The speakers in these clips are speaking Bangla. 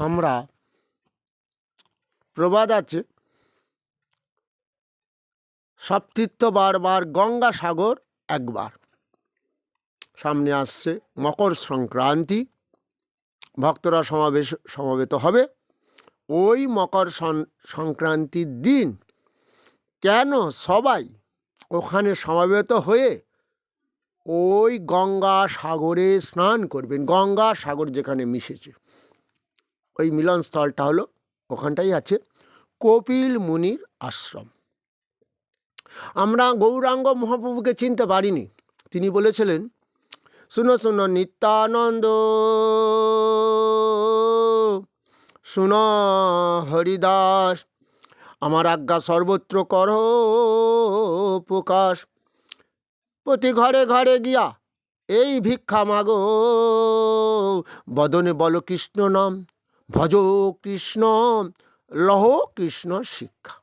আমরা প্রবাদ আছে, সব তীর্থ বারবার, গঙ্গা সাগর একবার। সামনে আসছে মকর সংক্রান্তি, ভক্তরা সমবেত হবে। ওই মকর সংক্রান্তির দিন কেন সবাই ওখানে সমবেত হয়ে ওই গঙ্গা সাগরে স্নান করবেন? গঙ্গা সাগর যেখানে মিশেছে, ওই মিলনস্থলটা হলো ওখানটাই আছে কপিল মুনির আশ্রম। আমরা গৌরাঙ্গ মহাপ্রভুকে চিনতে পারিনি। তিনি বলেছিলেন, শুনো শুনো নিত্যানন্দ, শুনো হরিদাস, আমার আজ্ঞা সর্বত্র করো প্রকাশ, প্রতি ঘরে ঘরে গিয়া এই ভিক্ষা মাগো, বদনে বলো কৃষ্ণ নাম, ভজ কৃষ্ণ, লহ কৃষ্ণ শিক্ষা।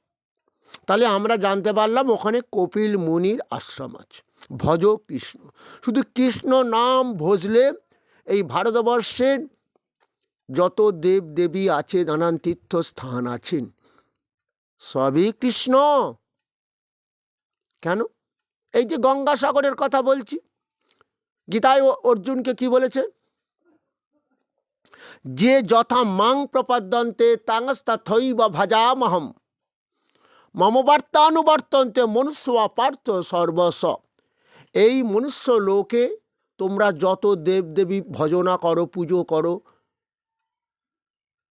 তাহলে আমরা জানতে পারলাম ওখানে কপিল মুনির আশ্রম আছে। ভজ কৃষ্ণ, শুধু কৃষ্ণ নাম ভজলে এই ভারতবর্ষের যত দেব দেবী আছে, নানান তীর্থস্থান আছেন, সবই কৃষ্ণ। কেন? এই যে গঙ্গাসাগরের কথা বলছি, গীতায় অর্জুনকে কি বলেছে? যে যথা মাং প্রপদ্যন্তে তাংস্তথৈব ভজামহম, মম বার্তানুবর্তন্তে মনুষ্যা পার্থ সর্বস্ব। এই মনুষ্য লোকে তোমরা যত দেবদেবী ভজনা করো, পুজো করো,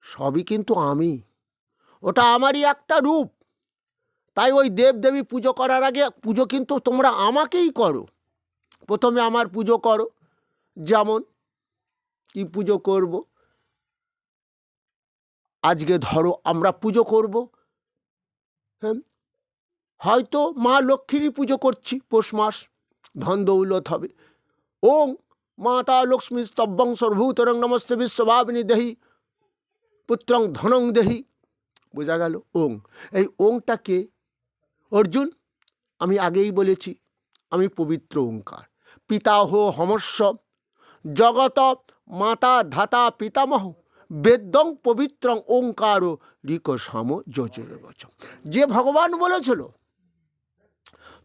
সবই কিন্তু আমি, ওটা আমারই একটা রূপ। তাই ওই দেবদেবী পুজো করার আগে পুজো কিন্তু তোমরা আমাকেই করো। প্রথমে আমার পুজো করো। যেমন কি পুজো করব? আজকে ধরো আমরা পুজো করব, হ্যাঁ, হয়তো মা লক্ষ্মীরই পুজো করছি, পৌষ মাস, ধন দৌলত হবে। ওং মাতা লক্ষ্মী স্তব্যং সর্বভূতরং নমস্তে বিশ্বভাবিনী দেহি পুত্রং ধনং দেহি। বোঝা গেল? ওং। এই ওংটাকে অর্জুন, আমি আগেই বলেছি, আমি পবিত্র ওঙ্কার। পিতাহ হমস্য জগত মাতা ধাতা পিতামহ বেদং পবিত্রং ওঙ্কার ঋক সাম যজুর বচন। যে ভগবান বলেছিল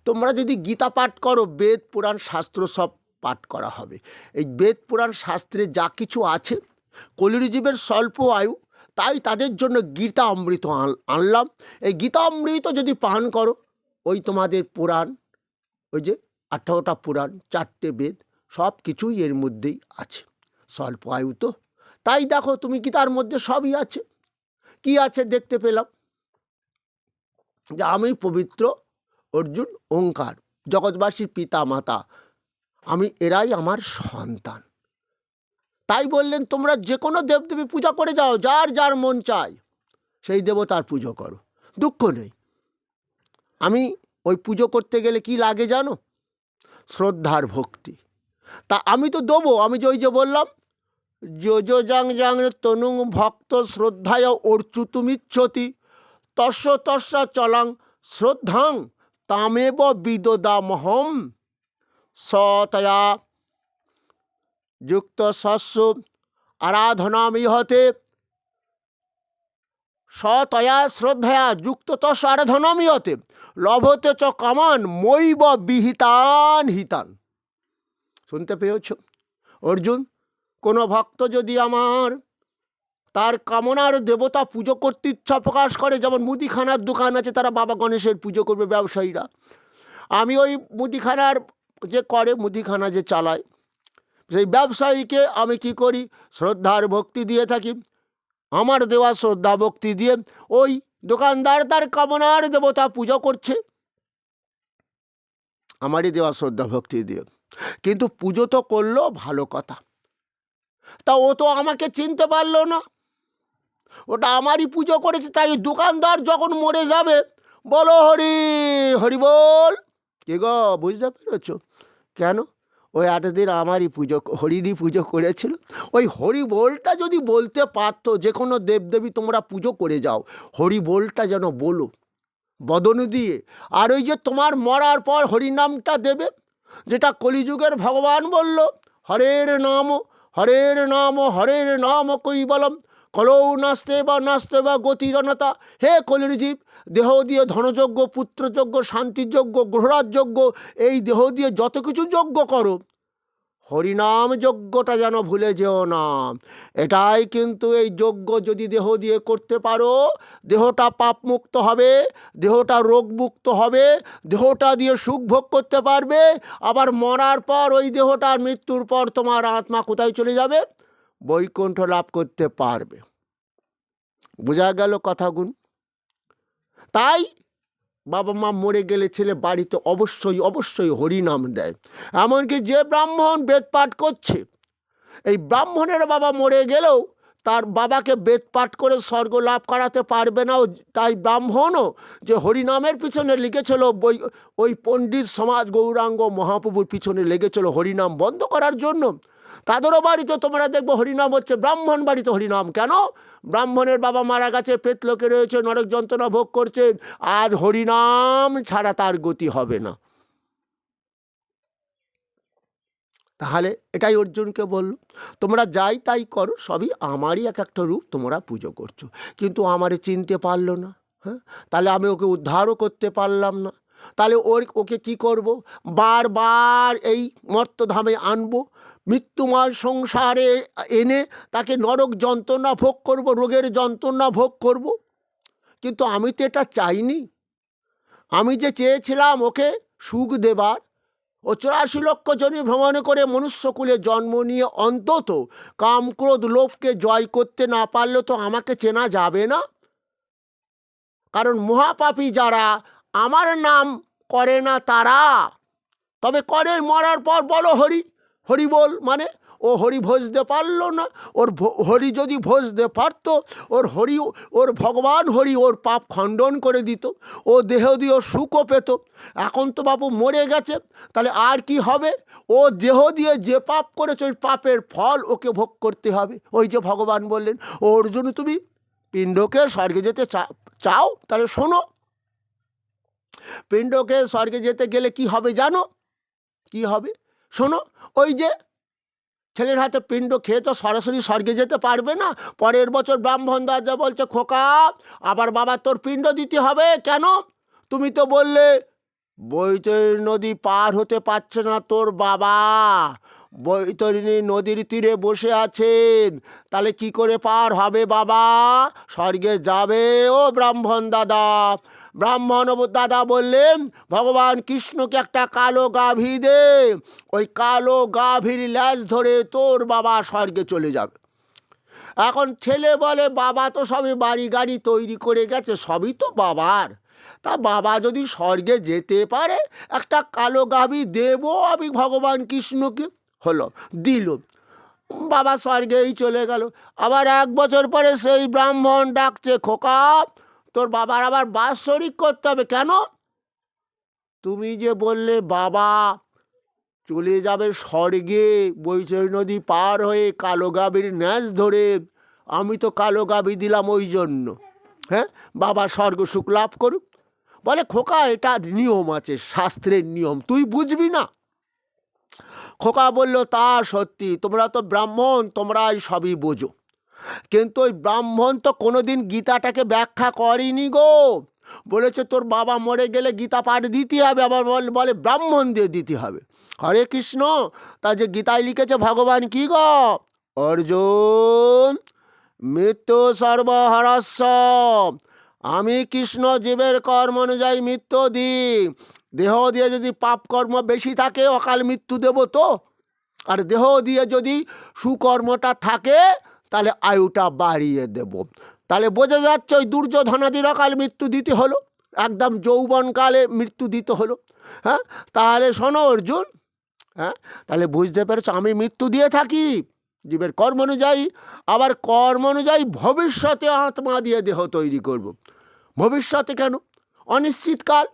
তোমরা যদি গীতা পাঠ করো, বেদ পুরাণ শাস্ত্র সব পাঠ করা হবে। এই বেদ পুরাণ শাস্ত্রে যা কিছু আছে, কলিযুগের স্বল্প আয়ু, তাই তাদের জন্য গীতা অমৃত আনলাম। এই গীতা অমৃত যদি পান করো, ওই তোমাদের পুরাণ, ওই যে 18টা পুরাণ, 4টে বেদ, সব কিছুই এর মধ্যেই আছে। স্বল্প আয়ু তো, তাই দেখো তুমি গীতার মধ্যে সবই আছে। কি আছে দেখতে পেলাম? যে আমি পবিত্র অর্জুন ওঙ্কার, জগৎবাসীর পিতা মাতা, আমি, এরাই আমার সন্তান। তাই বললেন তোমরা যে কোনো দেবদেবী পূজা করে যাও, যার যার মন চায় সেই দেবতার পুজো করো, দুঃখ নেই। আমি ওই পুজো করতে গেলে কি লাগে জানো? শ্রদ্ধার ভক্তি। তা আমি তো দেবো, আমি যে ওই যে বললাম, যো জাং জাং তনুং ভক্ত শ্রদ্ধায় অর্চুতুমিচ্ছতি তস্য তস্য চলাং শ্রদ্ধাং তামেব বিদদামহম সতয়া যুক্ত শস্য আরাধনামিহতে, সতয়া শ্রদ্ধয়া যুক্ত তস্য আরাধনামিহতে লভতে চ কামান মৈব বিহিতান হিতান। শুনতে পেয়েছ অর্জুন? কোনো ভক্ত যদি আমার তার কামনার দেবতা পুজো করতে ইচ্ছা প্রকাশ করে, যেমন মুদিখানার দোকান আছে, তারা বাবা গণেশের পুজো করবে ব্যবসায়ীরা। আমি ওই মুদিখানার যে করে, মুদিখানা যে চালায়, সেই ব্যবসায়ীকে আমি কি করি? শ্রদ্ধার ভক্তি দিয়ে থাকি। আমার দেওয়া শ্রদ্ধা ভক্তি দিয়ে ওই দোকানদার তার কামনার দেবতা পুজো করছে, আমারই দেওয়া শ্রদ্ধা ভক্তি দিয়ে। কিন্তু পুজো তো করলো, ভালো কথা, তা ও তো আমাকে চিনতে পারলো না, ওটা আমারই পুজো করেছে। তাই দোকানদার যখন মরে যাবে, বলো হরি হরি বল। কে গো, বুঝতে পেরেছ? কেন? ওই এতদিন আমারই পুজো, হরিরই পুজো করেছিল। ওই হরি বলটা যদি বলতে পারতো, যে কোনো দেবদেবী তোমরা পুজো করে যাও, হরি বলটা যেন বলো বদন দিয়ে। আর ওই যে তোমার মরার পর হরিনামটা দেবে, যেটা কলিযুগের ভগবান বলল, হরের নাম হরের নাম হরের নাম কৈবলম কলৌ নাস্তে বা গতিরণতা। হে কলির জীব, দেহ দিয়ে ধনযজ্ঞ, পুত্রযজ্ঞ, শান্তিযজ্ঞ, গ্রহরাজযজ্ঞ, এই দেহ দিয়ে যত কিছু যজ্ঞ করো, হরিনাম যজ্ঞটা যেন ভুলে যেও না। এটাই কিন্তু এই যজ্ঞ যদি দেহ দিয়ে করতে পারো, দেহটা পাপমুক্ত হবে, দেহটা রোগমুক্ত হবে, দেহটা দিয়ে সুখ ভোগ করতে পারবে। আবার মরার পর ওই দেহটার মৃত্যুর পর তোমার আত্মা কোথায় চলে যাবে? বৈকুণ্ঠ লাভ করতে পারবে। বোঝা গেল কথাগুলো? তাই বাবা মা মরে গেলে ছেলে বাড়িতে অবশ্যই হরিনাম দেয়। এমনকি যে ব্রাহ্মণ বেদ পাঠ করছে, এই ব্রাহ্মণের বাবা মরে গেলেও তার বাবাকে বেদ পাঠ করে স্বর্গ লাভ করাতে পারবে না। তাই ব্রাহ্মণও যে হরিনামের পিছনে লেগেছিল, ওই পণ্ডিত সমাজ গৌরাঙ্গ মহাপ্রভুর পিছনে লেগেছিল হরিনাম বন্ধ করার জন্য, তাদেরও বাড়িতে তোমরা দেখবো হরিনাম হচ্ছে। ব্রাহ্মণ বাড়িতে হরিনাম কেন? ব্রাহ্মণের বাবা মারা গেছে, পেতলোকে রয়েছে, নরক যন্ত্রণা ভোগ করছে, আজ হরিনাম ছাড়া তার গতি হবে না। তাহলে এটাই অর্জুনকে বলল, তোমরা যাই তাই করো, সবই আমারই এক একটা রূপ, তোমরা পুজো করছো, কিন্তু আমারে চিনতে পারলো না। হ্যাঁ, তাহলে আমি ওকে উদ্ধারও করতে পারলাম না। তাহলে ওকে কি করব? বারবার এই মর্তধামে আনবো, মৃত্যুময় সংসারে এনে তাকে নরক যন্ত্রণা ভোগ করব, রোগের যন্ত্রণা ভোগ করব। কিন্তু আমি তো এটা চাইনি। আমি যে চেয়েছিলাম ওকে সুখ দেবার, ও 84 লক্ষ জনি ভ্রমণ করে মনুষ্যকুলে জন্ম নিয়ে অন্তত কাম ক্রোধ লোভকে জয় করতে না পারলে তো আমাকে চেনা যাবে না। কারণ মহাপাপী যারা আমার নাম করে না তারা, তবে করে মরার পর বলো হরি হরি বল, মানে ও হরি ভজতে পারলো না। ওর হরি যদি ভজতে পারতো, ওর ভগবান হরি ওর পাপ খণ্ডন করে দিত, ও দেহ দিয়ে সুখও পেত। এখন তো বাবু মরে গেছে, তাহলে আর কি হবে? ও দেহ দিয়ে যে পাপ করেছে ওই পাপের ফল ওকে ভোগ করতে হবে। ওই যে ভগবান বললেন, ওর জন্য তুমি পিণ্ডকে স্বর্গে যেতে চাও, তাহলে শোনো, পিণ্ডকে স্বর্গে যেতে গেলে কি হবে জানো? কি হবে শোনো। ওই যে ছেলের হাতে পিণ্ড খেয়ে তো সরাসরি স্বর্গে যেতে পারবে না। পরের বছর ব্রাহ্মণ দাদা বলছে, খোকা আবার বাবা তোর পিণ্ড দিতে হবে কেন? তুমি তো বললে বৈতরণী নদী পার হতে পারছে না তোর বাবা, বৈতরণী নদীর তীরে বসে আছেন, তাহলে কি করে পার হবে বাবা? স্বর্গে যাবে ও ব্রাহ্মণ দাদা। ব্রাহ্মণ দাদা বললেন, ভগবান কৃষ্ণকে একটা কালো গাভী দে, ওই কালো গাভীর ল্যাজ ধরে তোর বাবা স্বর্গে চলে যাবে। এখন ছেলে বলে, বাবা তো সবই বাড়ি গাড়ি তৈরি করে গেছে, সবই তো বাবার, তা বাবা যদি স্বর্গে যেতে পারে একটা কালো গাভী দেবো আমি ভগবান কৃষ্ণকে। হলো, দিল, বাবা স্বর্গেই চলে গেল। আবার 1 বছর পরে সেই ব্রাহ্মণ ডাকছে, খোকা তোর বাবার আবার বাৎসরিক করতে হবে কেন? তুমি যে বললে বাবা চলে যাবে স্বর্গে বৈতরণী নদী পার হয়ে কালো গাভীর ন্যাজ ধরে, আমি তো কালো গাভী দিলাম ওই জন্য, হ্যাঁ, বাবা স্বর্গ সুখ লাভ করুক। বলে, খোকা এটা নিয়ম আছে, শাস্ত্রের নিয়ম, তুই বুঝবি না। খোকা বলল, তা সত্যি, তোমরা তো ব্রাহ্মণ, তোমরা সবই বোঝো, কিন্তু ওই ব্রাহ্মণ তো কোনোদিন গীতাটাকে ব্যাখ্যা করেনি গো। বলেছে তোর বাবা মরে গেলে গীতা পাঠ দিতে হবে, আবার বলে ব্রাহ্মণ দিয়ে দিতে হবে। হরে কৃষ্ণ, তা যে গীতায় লিখেছে ভগবান কি গো? অর্জুন মৃত্যু সর্বহরস্য, আমি কৃষ্ণ জীবের কর্ম অনুযায়ী মৃত্যু দিই। দেহ দিয়ে যদি পাপ কর্ম বেশি থাকে অকাল মৃত্যু দেব তো, আর দেহ দিয়ে যদি সুকর্মটা থাকে তাহলে আয়ুটা বাড়িয়ে দেব। তাহলে বোঝা যাচ্ছে ওই দুর্যোধনাদির অকাল মৃত্যু দিতে হলো, একদম যৌবনকালে মৃত্যু দিতে হলো। হ্যাঁ, তাহলে শোনো অর্জুন, হ্যাঁ, তাহলে বুঝতে পেরেছ আমি মৃত্যু দিয়ে থাকি জীবের কর্ম অনুযায়ী, আবার কর্ম অনুযায়ী ভবিষ্যতে আত্মা দিয়ে দেহ তৈরি করব। ভবিষ্যতে কেন? অনিশ্চিতকাল,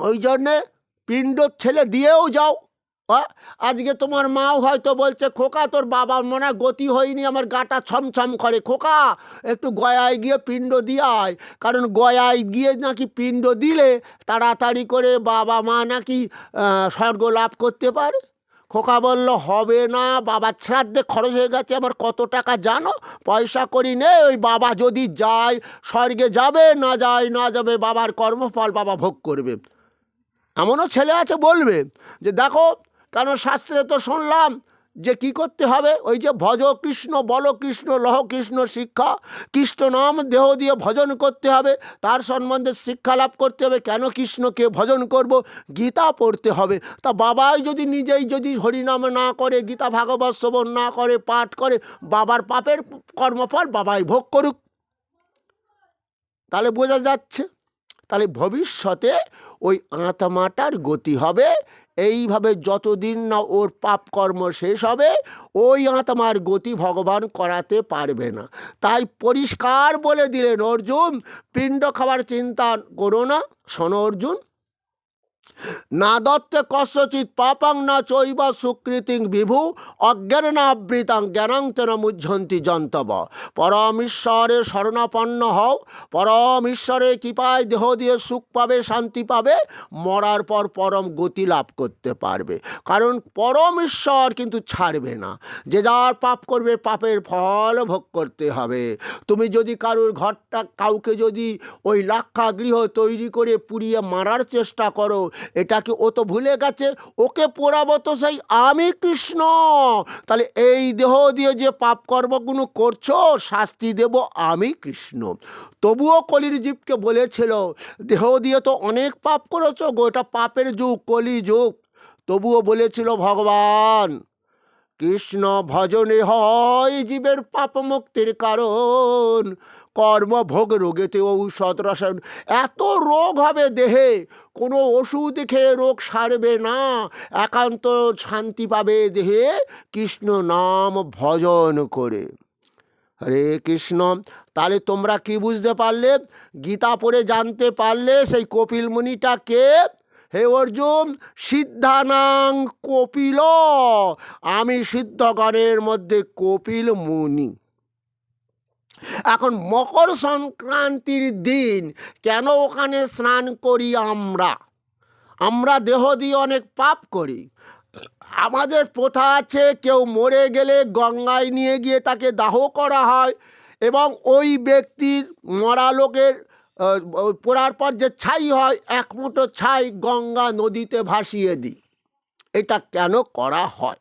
ওই জন্যে পিণ্ড ছেলে দিয়েও যাও। আজকে তোমার মাও হয়তো বলছে, খোকা তোর বাবার মনে গতি হয়নি, আমার গাটা ছমছম করে, খোকা একটু গয়ায় গিয়ে পিণ্ড দিয়ে আয়, কারণ গয়ায় গিয়ে নাকি পিণ্ড দিলে তাড়াতাড়ি করে বাবা মা নাকি স্বর্গ লাভ করতে পারে। খোকা বলল, হবে না, বাবার শ্রাদ্ধে খরচ হয়ে গেছে, আমার কত টাকা জানো, পয়সা করি নেই, ওই বাবা যদি যায় স্বর্গে যাবে, না যায় না যাবে, বাবার কর্মফল বাবা ভোগ করবে। এমনও ছেলে আছে বলবে যে দেখো, কেন শাস্ত্রে তো শুনলাম যে কি করতে হবে, ওই যে ভজ কৃষ্ণ, বল কৃষ্ণ, লহ কৃষ্ণ শিক্ষা, কৃষ্ণ নাম দেহ দিয়ে ভজন করতে হবে, তার সম্বন্ধে শিক্ষা লাভ করতে হবে, কেন কৃষ্ণকে ভজন করব, গীতা পড়তে হবে। তা বাবাই যদি নিজেই যদি হরিনাম না করে, গীতা ভাগবত শ্রবণ না করে, পাঠ করে, বাবার পাপের কর্মফল বাবাই ভোগ করুক। তাহলে বোঝা যাচ্ছে, তাহলে ভবিষ্যতে ওই আত্মাটার গতি হবে এইভাবে, যতদিন না ওর পাপ কর্ম শেষ হবে ওই আত্মার গতি ভগবান করাতে পারবে না। তাই পরিষ্কার বলে দিলেন, অর্জুন পিণ্ড খাবার চিন্তা করো না। শোনো অর্জুন, না দত্তে কস্যচিৎ পাপাং না চৈবা সুকৃতিং বিভু অজ্ঞানাবৃতাং জ্ঞানাং তেন মুহ্যন্তি জন্তব। পরম ঈশ্বরের শরণাপন্ন হও, পরম ঈশ্বরের কৃপায় দেহ দিয়ে সুখ পাবে, শান্তি পাবে, মরার পর পরম গতি লাভ করতে পারবে। কারণ পরম ঈশ্বর কিন্তু ছাড়বে না, যে যার পাপ করবে পাপের ফল ভোগ করতে হবে। তুমি যদি কারোর ঘরটা, কাউকে যদি ওই লাক্ষাগৃহ তৈরি করে পুড়িয়ে মারার চেষ্টা করো, এটা কি ও তো ভুলে গেছে, ওকে পোড়াবো তো সেই আমি কৃষ্ণ। তাহলে এই দেহ দিয়ে যে পাপ কর্মগুলো করছো, শাস্তি দেব আমি কৃষ্ণ। তবুও কলির জীবকে বলেছিল, দেহ দিয়ে তো অনেক পাপ করেছো গো, এটা পাপের যুগ, কলি যুগ। তবুও বলেছিল ভগবান, কৃষ্ণ ভজনে হয় জীবের পাপ মুক্তির কারণ, কর্মভোগ রোগেতে ঔষধ রসায়ন। এত রোগ হবে দেহে, কোনো ওষুধ খেয়ে রোগ সারবে না, একান্ত শান্তি পাবে দেহে কৃষ্ণ নাম ভজন করে। হরে কৃষ্ণ। তাহলে তোমরা কি বুঝতে পারলে, গীতা পড়ে জানতে পারলে সেই কপিল মুনিটা কে? হে অর্জুন, সিদ্ধানাং কপিল, আমি সিদ্ধগণের মধ্যে কপিল মুনি। এখন মকর সংক্রান্তির দিন কেন ওখানে স্নান করি আমরা দেহ দিয়ে অনেক পাপ করি। আমাদের প্রথা আছে, কেউ মরে গেলে গঙ্গায় নিয়ে গিয়ে তাকে দাহ করা হয়, এবং ওই ব্যক্তির মরা লোকের পোড়ার পর যে ছাই হয়, এক মুঠো ছাই গঙ্গা নদীতে ভাসিয়ে দিই। এটা কেন করা হয়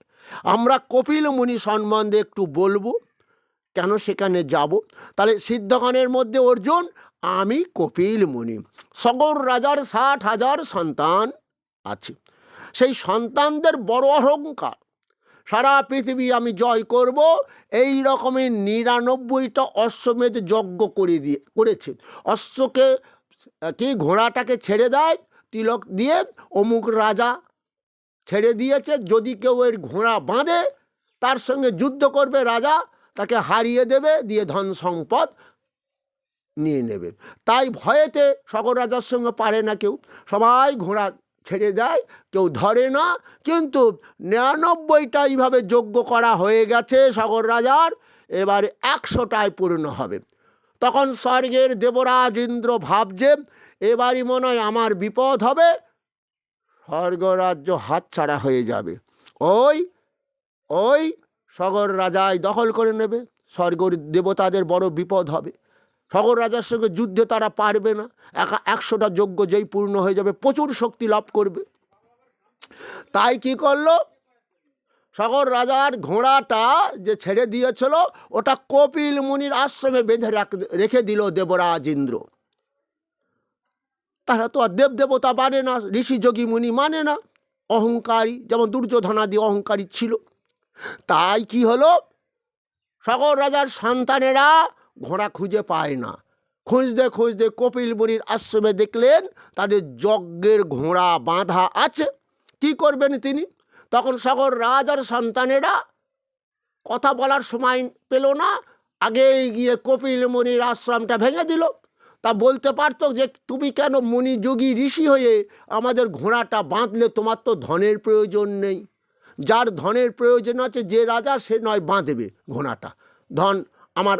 আমরা কপিল মুনি সম্বন্ধে একটু বলবো, কেন সেখানে যাব। তাহলে সিদ্ধগণের মধ্যে অর্জুন, আমি কপিল মুনি। সগর রাজার 60,000 সন্তান আছে, সেই সন্তানদের বড় অহংকার, সারা পৃথিবী আমি জয় করব, এই রকমের 99টা অশ্বমেধ যজ্ঞ করেছে। অশ্বকে কি ঘোড়াটাকে ছেড়ে দেয় তিলক দিয়ে, অমুক রাজা ছেড়ে দিয়েছে, যদি কেউ এর ঘোড়া বাঁধে তার সঙ্গে যুদ্ধ করবে রাজা, তাকে হারিয়ে দেবে, দিয়ে ধন সম্পদ নিয়ে নেবে। তাই ভয়েতে সকল রাজার সঙ্গে পারে না কেউ, সবাই ঘোড়া ছেড়ে দেয়, কেউ ধরে না। কিন্তু 99টা এইভাবে যজ্ঞ করা হয়ে গেছে সকল রাজার, এবারে 100টায় পূর্ণ হবে। তখন স্বর্গের দেবরাজ ইন্দ্র ভাবছে, এবারই মনে হয় আমার বিপদ হবে, স্বর্গরাজ্য হাতছাড়া হয়ে যাবে। ওই ওই সগর রাজাই দখল করে নেবে, স্বর্গের দেবতাদের বড় বিপদ হবে। সগর রাজার সঙ্গে যুদ্ধে তারা পারবে না, 100টা যজ্ঞ যেই পূর্ণ হয়ে যাবে প্রচুর শক্তি লাভ করবে। তাই কি করলো, সগর রাজার ঘোড়াটা যে ছেড়ে দিয়েছিল ওটা কপিল মুনির আশ্রমে বেঁধে রেখে দিল দেবরাজ ইন্দ্র। তারা তো আর দেব দেবতা মানে না, ঋষি যোগী মুনি মানে না, অহংকারী, যেমন দুর্যোধনাদি অহংকারী ছিল। তাই কি হলো, সগর রাজার সন্তানেরা ঘোড়া খুঁজে পায় না, খুঁজতে খুঁজতে কপিল মুনির আশ্রমে দেখলেন তাদের যজ্ঞের ঘোড়া বাঁধা আছে। কি করবেন তিনি? তখন সগর রাজার সন্তানেরা কথা বলার সময় পেল না, আগেই গিয়ে কপিল মুনির আশ্রমটা ভেঙে দিল। তা বলতে পারতো যে তুমি কেন মুনি যোগী ঋষি হয়ে আমাদের ঘোড়াটা বাঁধলে, তোমার তো ধনের প্রয়োজন নেই। যার ধনের প্রয়োজন আছে, যে রাজা, সে নয় বাঁধবে ঘোড়াটা, ধন আমার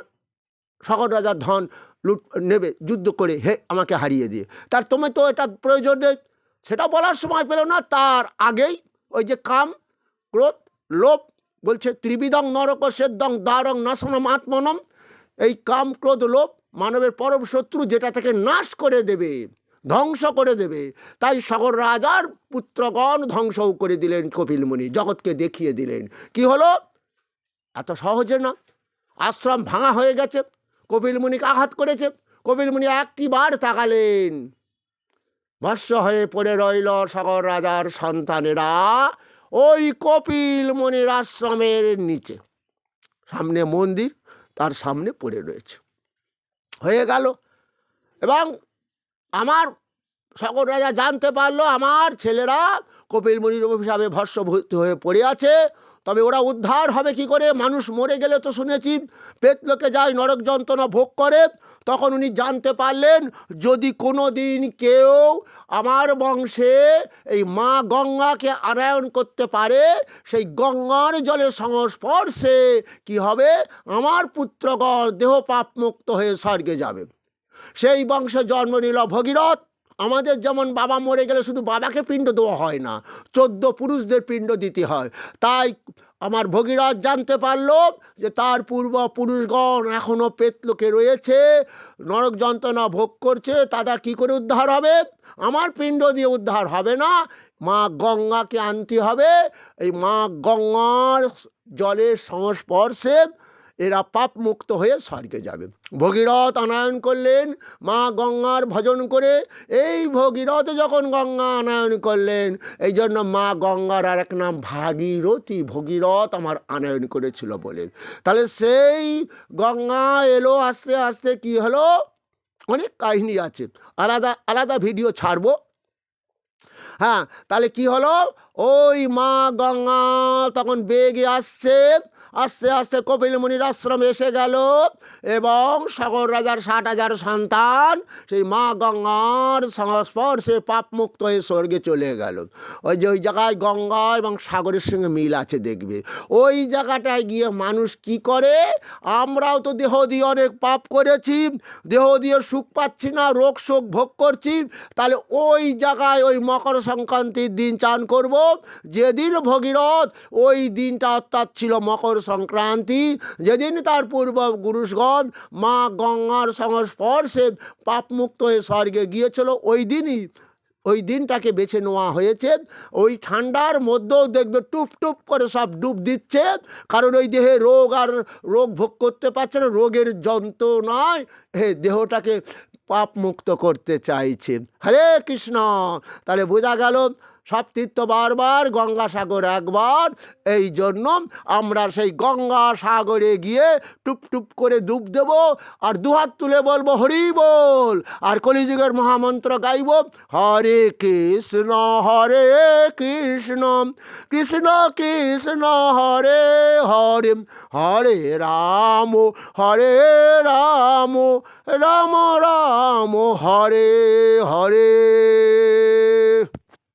সকল রাজার ধন লুট নেবে যুদ্ধ করে, হে আমাকে হারিয়ে দিয়ে, তার তুমি তো এটা প্রয়োজন নেই। সেটা বলার সময় পেল না, তার আগেই ওই যে কাম ক্রোধ, লোভ, বলছে ত্রিবিধং নরক সেদ্ধং দ্বারং নাশনম আত্মনম। এই কাম, ক্রোধ, লোভ মানবের পরম শত্রু, যেটা থেকে নাশ করে দেবে, ধ্বংস করে দেবে। তাই সাগর রাজার পুত্রগণ ধ্বংসও করে দিলেন কপিল মুনি, জগৎকে দেখিয়ে দিলেন। কি হলো? এত সহজে না, আশ্রম ভাঙা হয়ে গেছে, কপিল মুনিকে আঘাত করেছে। কপিল মুনি একটি বার তাকালেন, ভস্ম হয়ে পড়ে রইল সাগর রাজার সন্তানেরা ওই কপিল মুনির আশ্রমের নিচে। সামনে মন্দির, তার সামনে পড়ে রয়েছে। হয়ে গেল। এবং আমার সাগর রাজা জানতে পারলো আমার ছেলেরা কপিল মুনির অভিশাপে ভস্মভূত হয়ে পড়ে আছে। তবে ওরা উদ্ধার হবে কি করে? মানুষ মরে গেলে তো শুনেছি প্রেতলোকে যায়, নরক যন্ত্রণা ভোগ করে। তখন উনি জানতে পারলেন, যদি কোনো দিন কেউ আমার বংশে এই মা গঙ্গাকে আনয়ন করতে পারে, সেই গঙ্গার জলের সংস্পর্শে কি হবে? আমার পুত্রগণ দেহ পাপ মুক্ত হয়ে স্বর্গে যাবে। সেই বংশে জন্ম নিল ভগীরথ। আমাদের যেমন বাবা মরে গেলে শুধু বাবাকে পিণ্ড দেওয়া হয় না, 14 পুরুষদের পিণ্ড দিতে হয়। তাই আমার ভগীরথ জানতে পারল যে তার পূর্বপুরুষগণ এখনও প্রেতলোকে রয়েছে, নরক যন্ত্রণা ভোগ করছে। তারা কি করে উদ্ধার হবে? আমার পিণ্ড দিয়ে উদ্ধার হবে না, মা গঙ্গাকে আনতে হবে। এই মা গঙ্গার জলের সংস্পর্শে এরা পাপ মুক্ত হয়ে স্বর্গে যাবে। ভগীরথ আনয়ন করলেন মা গঙ্গার ভজন করে। এই ভগীরথ যখন গঙ্গা আনয়ন করলেন, এই জন্য মা গঙ্গার আর এক নাম ভাগীরথী। ভগীরথ আমার আনয়ন করেছিল বলেন। তাহলে সেই গঙ্গা এলো আস্তে আস্তে। কি হলো? অনেক কাহিনী আছে, আলাদা আলাদা ভিডিও ছাড়বো। হ্যাঁ, তাহলে কি হলো? ওই মা গঙ্গা তখন বেগে আসছে, আস্তে আস্তে কপিল মুনির আশ্রমে এসে গেল। এবং সাগর রাজার 60,000 সন্তান সেই মা গঙ্গার সংস্পর্শে পাপ মুক্ত হয়ে স্বর্গে চলে গেল। ওই যে ওই জায়গায় গঙ্গা এবং সাগরের সঙ্গে মিল আছে, দেখবে। ওই জায়গাটায় গিয়ে মানুষ কি করে? আমরাও তো দেহ দিয়ে অনেক পাপ করেছি, দেহ দিয়ে সুখ পাচ্ছি না, রোগ শোক ভোগ করছি। তাহলে ওই জায়গায় ওই মকর সংক্রান্তির দিন চান করব, যেদিন ভগীরথ, ওই দিনটা অর্থাৎ ছিল মকর সংক্রান্তি, যেদিন তার পূর্ব পুরুষগণ মা গঙ্গার সংস্পর্শে পাপমুক্ত হয়ে স্বর্গে গিয়েছিল, ওই দিনটাকে বেছে নেওয়া হয়েছে। ওই ঠান্ডার মধ্যেও দেখবে টুপ টুপ করে সব ডুব দিচ্ছে, কারণ ওই দেহে রোগ ভোগ করতে পারছে না, রোগের যন্ত্রণায় দেহটাকে পাপ মুক্ত করতে চাইছে। হরে কৃষ্ণ। তাহলে বোঝা গেল সব তীর্থ বারবার, গঙ্গা সাগর একবার। এই জন্য আমরা সেই গঙ্গা সাগরে গিয়ে টুপ টুপ করে ডুব দেব, আর দুহাত তুলে বলবো হরি বল, আর কলিযুগের মহামন্ত্র গাইব, হরে কৃষ্ণ কৃষ্ণ কৃষ্ণ হরে হরে, হরে রাম রাম রাম হরে হরে।